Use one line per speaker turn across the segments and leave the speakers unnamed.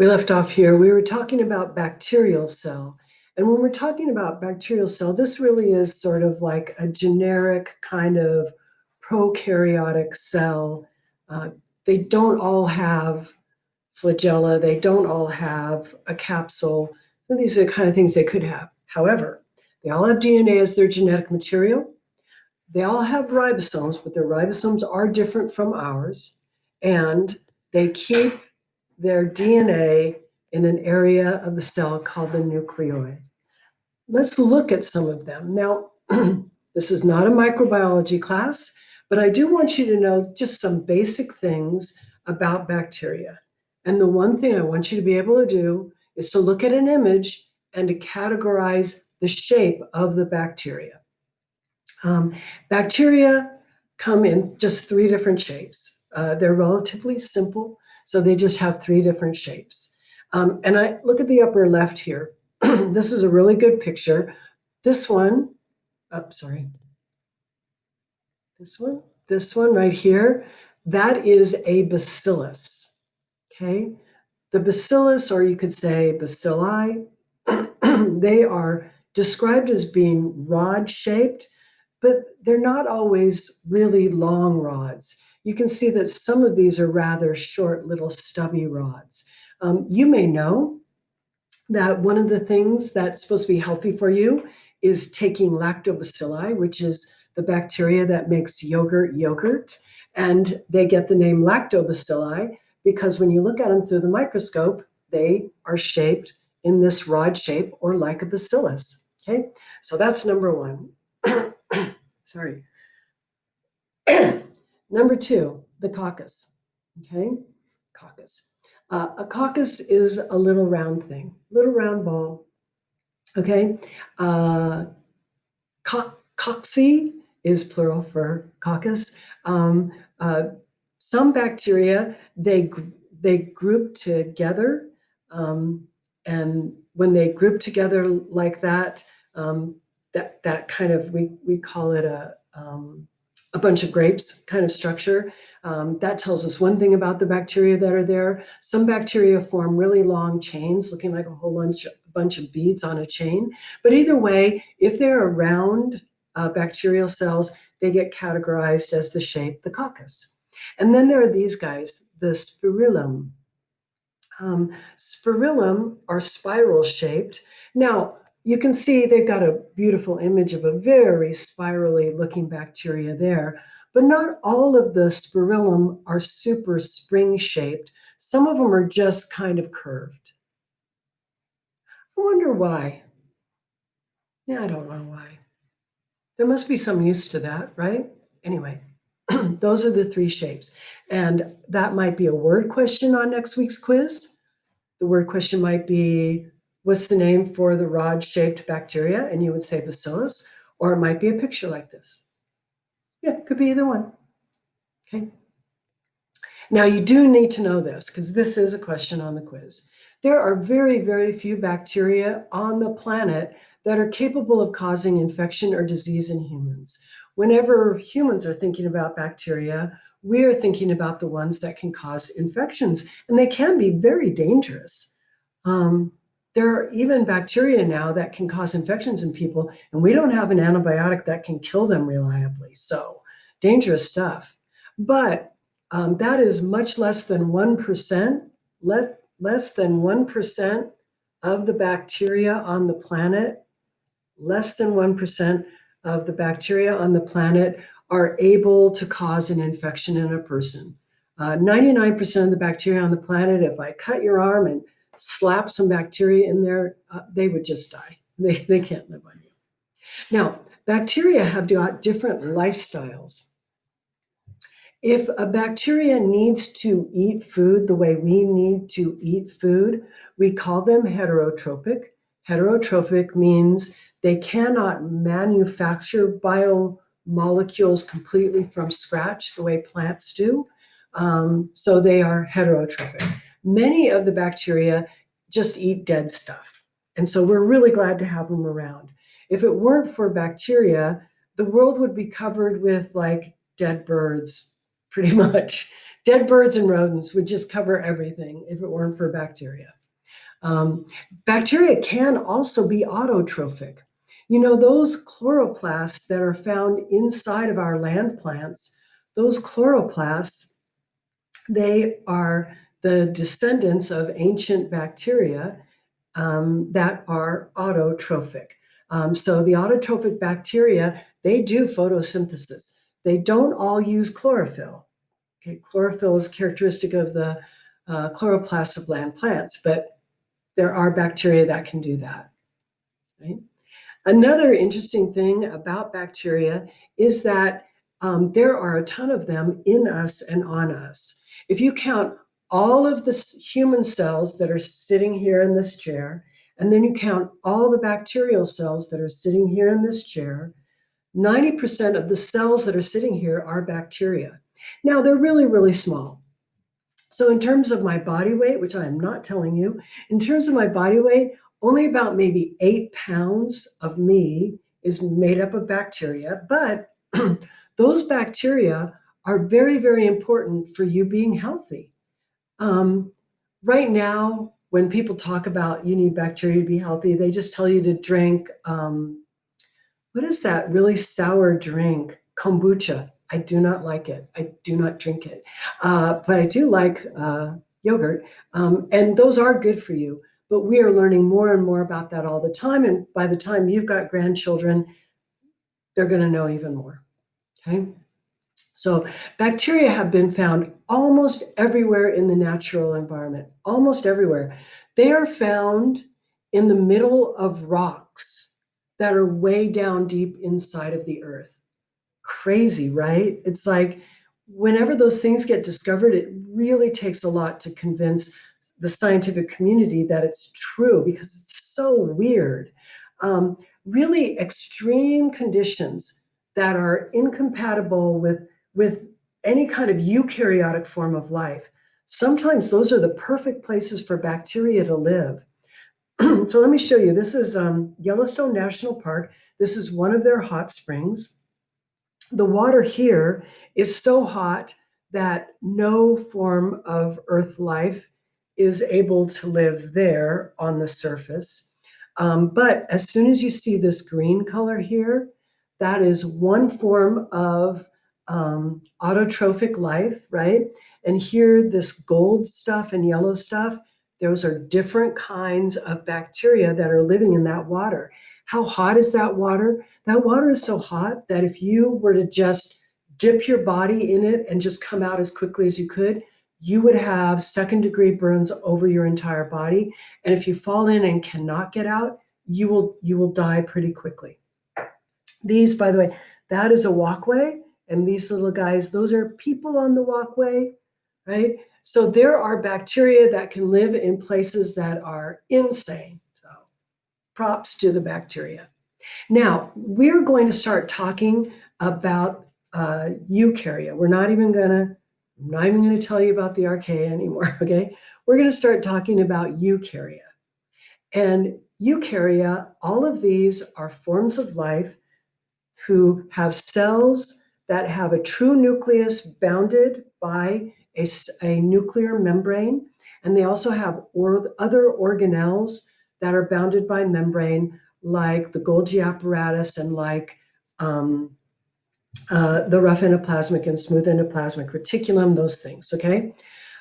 We left off here. We were talking about bacterial cell. And when we're talking about bacterial cell, this really is sort of like a generic kind of prokaryotic cell. Uh, they don't all have flagella. They don't all have a capsule. So these are the kind of things they could have. However, they all have DNA as their genetic material. They all have ribosomes, but their ribosomes are different from ours. And they keep their DNA in an area of the cell called the nucleoid. Let's look at some of them. Now, this is not a microbiology class, but I do want you to know just some basic things about bacteria. And the one thing I want you to be able to do is to look at an image and to categorize the shape of the bacteria. Bacteria come in just three different shapes. They're relatively simple, so they just have three different shapes. And I look at the upper left here. This is a really good picture. This one, this one right here, that is a bacillus, okay? The bacillus, or you could say bacilli, they are described as being rod-shaped, but they're not always really long rods. You can see that some of these are rather short, little stubby rods. You may know that one of the things that's supposed to be healthy for you is taking lactobacilli, which is the bacteria that makes yogurt. And they get the name lactobacilli because when you look at them through the microscope, they are shaped in this rod shape or like a bacillus. Okay, so that's number one. Sorry. Number two, the coccus. Okay, coccus. A coccus is a little round thing, little round ball. Okay, cocci is plural for coccus. Some bacteria they group together, and when they group together like that, that kind of we call it a bunch of grapes kind of structure. That tells us one thing about the bacteria that are there. Some bacteria form really long chains, looking like a whole bunch of beads on a chain. But either way, if they're around bacterial cells, they get categorized as the shape, the coccus. And then there are these guys, the spirillum. Spirillum are spiral shaped. Now, you can see they've got a beautiful image of a very spirally looking bacteria there, but not all of the spirillum are super spring shaped. Some of them are just kind of curved. I wonder why. Yeah, I don't know why. There must be some use to that, right? Anyway, those are the three shapes. And that might be a word question on next week's quiz. The word question might be, what's the name for the rod-shaped bacteria? And you would say bacillus, or it might be a picture like this. Yeah, it could be either one. Okay. Now you do need to know this because this is a question on the quiz. There are very, very few bacteria on the planet that are capable of causing infection or disease in humans. Whenever humans are thinking about bacteria, we are thinking about the ones that can cause infections, and they can be very dangerous. There are even bacteria now that can cause infections in people, and we don't have an antibiotic that can kill them reliably. So dangerous stuff. But that is much less than 1%, less than 1% of the bacteria on the planet, less than 1% of the bacteria on the planet are able to cause an infection in a person. 99% of the bacteria on the planet, if I cut your arm and slap some bacteria in there, they would just die. They can't live on you. Now, bacteria have got different lifestyles. If a bacteria needs to eat food the way we need to eat food, we call them heterotrophic. Heterotrophic means they cannot manufacture biomolecules completely from scratch the way plants do. So they are heterotrophic. Many of the bacteria just eat dead stuff. And so we're really glad to have them around. If it weren't for bacteria, the world would be covered with like dead birds, pretty much. Dead birds and rodents would just cover everything if it weren't for bacteria. Bacteria can also be autotrophic. You know, those chloroplasts that are found inside of our land plants, those chloroplasts, they are the descendants of ancient bacteria that are autotrophic. So the autotrophic bacteria, they do photosynthesis. They don't all use chlorophyll. Okay, chlorophyll is characteristic of the chloroplasts of land plants, but there are bacteria that can do that. Right? Another interesting thing about bacteria is that there are a ton of them in us and on us. If you count all of the human cells that are sitting here in this chair, and then you count all the bacterial cells that are sitting here in this chair, 90% of the cells that are sitting here are bacteria. Now, they're really, really small. So in terms of my body weight, which I am not telling you, in terms of my body weight, only about maybe 8 pounds of me is made up of bacteria, but those bacteria are very, very important for you being healthy. Right now, when people talk about you need bacteria to be healthy, they just tell you to drink, what is that really sour drink? Kombucha. I do not like it. I do not drink it. But I do like yogurt. And those are good for you. But we are learning more and more about that all the time. And by the time you've got grandchildren, they're going to know even more. Okay. So bacteria have been found almost everywhere in the natural environment, almost everywhere. They are found in the middle of rocks that are way down deep inside of the earth. Crazy, right? It's like whenever those things get discovered, it really takes a lot to convince the scientific community that it's true because it's so weird. Really extreme conditions that are incompatible with any kind of eukaryotic form of life. Sometimes those are the perfect places for bacteria to live. So let me show you. This is Yellowstone National Park. This is one of their hot springs. The water here is so hot that no form of earth life is able to live there on the surface. But as soon as you see this green color here, that is one form of autotrophic life, right? And here, this gold stuff and yellow stuff, those are different kinds of bacteria that are living in that water. How hot is that water? That water is so hot that if you were to just dip your body in it and just come out as quickly as you could, you would have second-degree burns over your entire body. And if you fall in and cannot get out, you will die pretty quickly. These, by the way, that is a walkway, and these little guys, those are people on the walkway, right? So there are bacteria that can live in places that are insane. So props to the bacteria. Now, we're going to start talking about eukarya. I'm not even going to tell you about the archaea anymore, okay? We're going to start talking about eukarya. And eukarya, all of these are forms of life who have cells that have a true nucleus bounded by a nuclear membrane. And they also have other organelles that are bounded by membrane, like the Golgi apparatus and like the rough endoplasmic and smooth endoplasmic reticulum, those things, okay?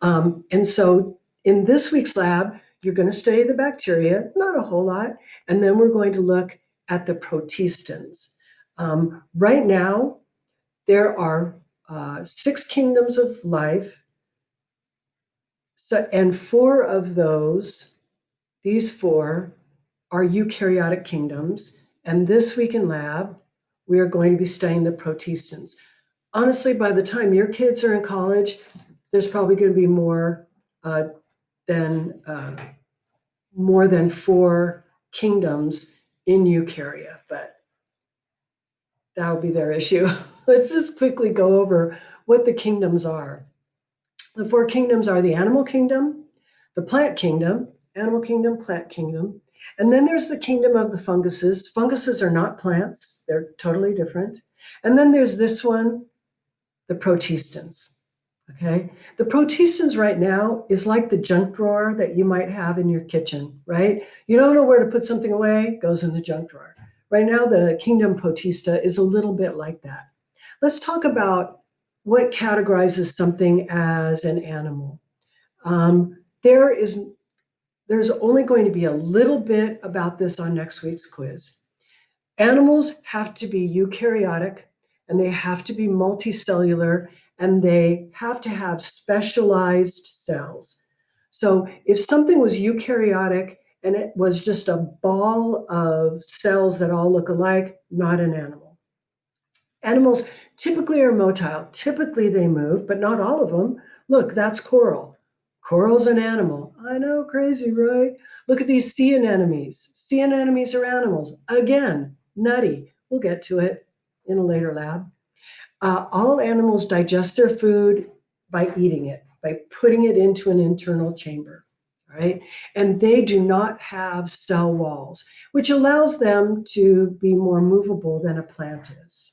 And so in this week's lab, you're going to study the bacteria, not a whole lot, and then we're going to look at the protistans. Right now, there are 6 kingdoms of life, and 4 of those, these 4, are eukaryotic kingdoms. And this week in lab, we are going to be studying the protistans. Honestly, by the time your kids are in college, there's probably going to be more than 4 kingdoms in eukarya, but that'll be their issue. Let's just quickly go over what the kingdoms are. The 4 kingdoms are the animal kingdom, the plant kingdom, animal kingdom, plant kingdom, and then there's the kingdom of the funguses. Funguses are not plants, they're totally different. And then there's this one, the protistans. Okay. The protistans right now is like the junk drawer that you might have in your kitchen, right? You don't know where to put something away, goes in the junk drawer. Right now, the kingdom protista is a little bit like that. Let's talk about what categorizes something as an animal. Um, there is there's only going to be a little bit about this on next week's quiz. Animals have to be eukaryotic and they have to be multicellular and they have to have specialized cells. So if something was eukaryotic and it was just a ball of cells that all look alike, not an animal. Animals typically are motile. Typically they move, but not all of them. Look, that's coral. Coral's an animal. I know, crazy, right? Look at these sea anemones. Sea anemones are animals. Again, nutty. We'll get to it in a later lab. All animals digest their food by eating it, by putting it into an internal chamber, right? And they do not have cell walls, which allows them to be more movable than a plant is.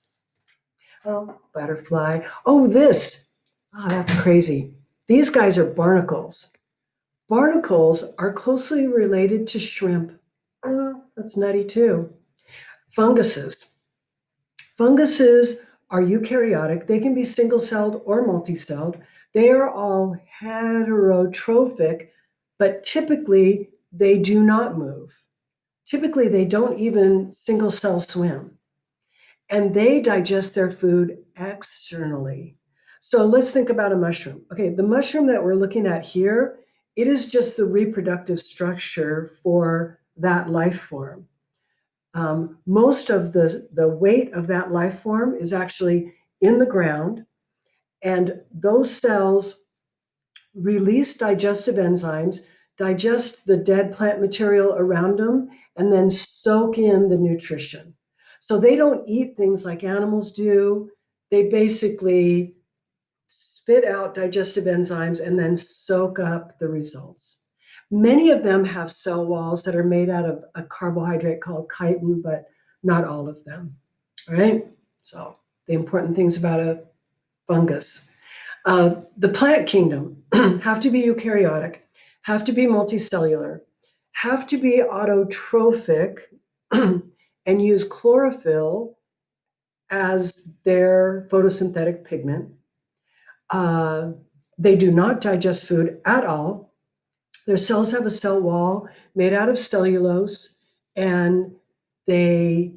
Oh, butterfly. Oh, this. Oh, that's crazy. These guys are barnacles. Barnacles are closely related to shrimp. Oh, that's nutty too. Funguses. Funguses are eukaryotic. They can be single-celled or multi-celled. They are all heterotrophic, but typically they do not move. Typically, they don't even single-cell swim. And they digest their food externally. So let's think about a mushroom. Okay, the mushroom that we're looking at here, it is just the reproductive structure for that life form. Most of the weight of that life form is actually in the ground, and those cells release digestive enzymes, digest the dead plant material around them, and then soak in the nutrition. So they don't eat things like animals do. They basically spit out digestive enzymes and then soak up the results. Many of them have cell walls that are made out of a carbohydrate called chitin, but not all of them. All right. So the important things about a fungus. The plant kingdom have to be eukaryotic, have to be multicellular, have to be autotrophic, and use chlorophyll as their photosynthetic pigment. They do not digest food at all. Their cells have a cell wall made out of cellulose, and they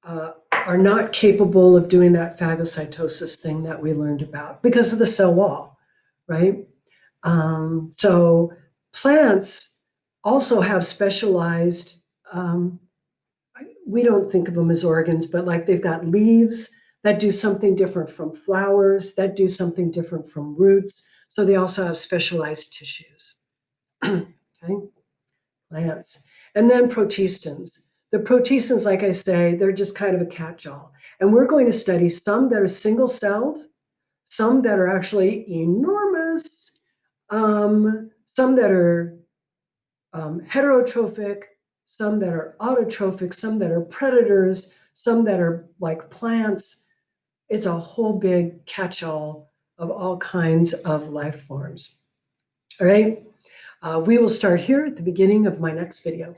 are not capable of doing that phagocytosis thing that we learned about because of the cell wall, right? So plants also have specialized, we don't think of them as organs, but like they've got leaves that do something different from flowers, that do something different from roots. So they also have specialized tissues. Okay, plants. And then protistans. The protistans, like I say, they're just kind of a catch-all. And we're going to study some that are single-celled, some that are actually enormous, some that are heterotrophic, some that are autotrophic, some that are predators, some that are like plants. It's a whole big catch-all of all kinds of life forms. All right, we will start here at the beginning of my next video.